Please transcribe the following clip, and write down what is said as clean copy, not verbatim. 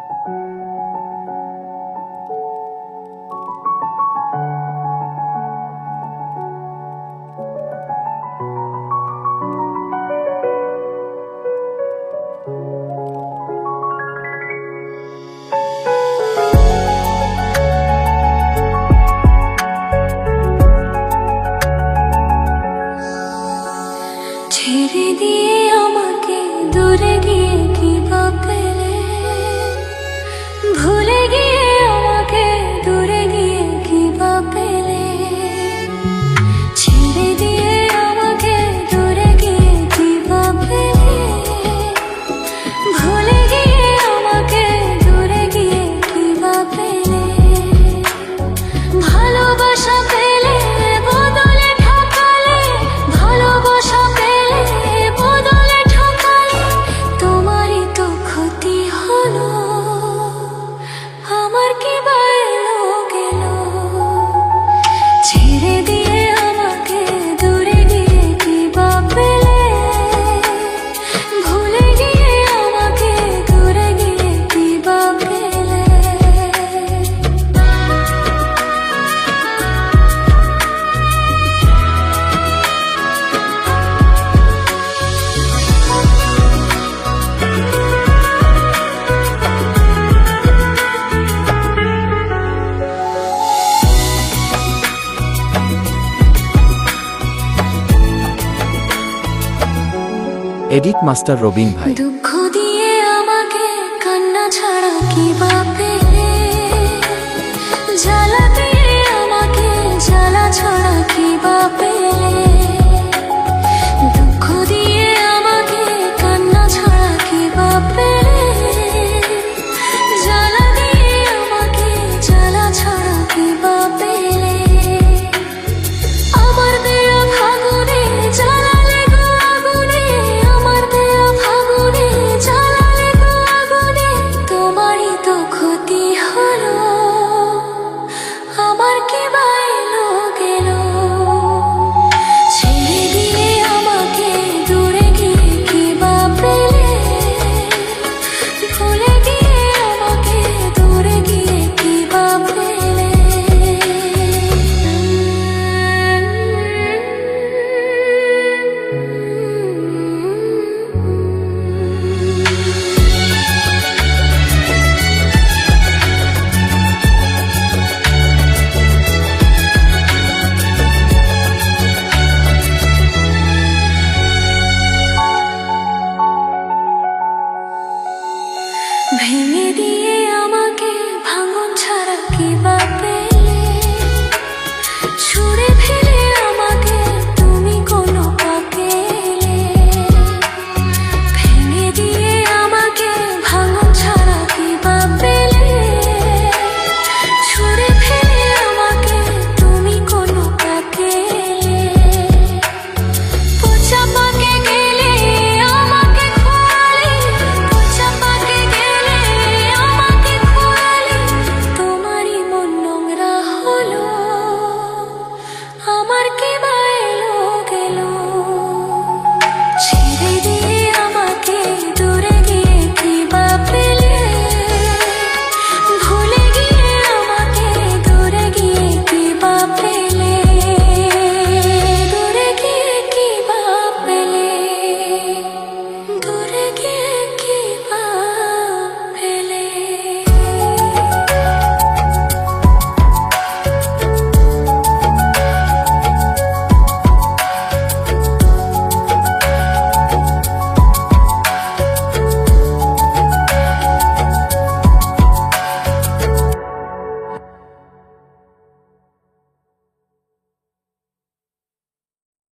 ছেড়ে দিয়ে আমাকে দূরে গিয়ে কি বা পেলে, ভুলে গিয়ে আমাকে দূরে গিয়ে কি বা পেলে, ছেড়ে দিয়ে আমাকে দূরে গিয়ে কি বা পেলে, ভুলে গিয়ে আমাকে দূরে গিয়ে কি বা পেলে, ভালোবাসা পেলে বদলে ঠকালে, ভালোবাসা এডিট মাস্টার রবিন ভাই। দুঃখ দিয়ে আমাকে কান্না ছাড়া কি বা পেলে, জ্বালা দিয়ে আমাকে জ্বালা ছাড়া কি বা পেলে, দুঃখ দিয়ে আমাকে কান্না ছাড়া কি বা পেলে, জ্বালা দিয়ে আমাকে জ্বালা ছাড়া কি বা পেলে, আমার দেয়া ফাগুনে জ্বালালে গো আগুনে, আমার দেয়া ফাগুনে জ্বালালে গো আগুনে, তোমারই তো ক্ষতি হলো, আমার কি বা এলো গেল, ছেড়ে দিয়ে আমাকে দূরে গিয়ে কি বা পেলে, ভুলে গিয়ে আমাকে দূরে গিয়ে কি বা পেলে। ভেঙে দিয়ে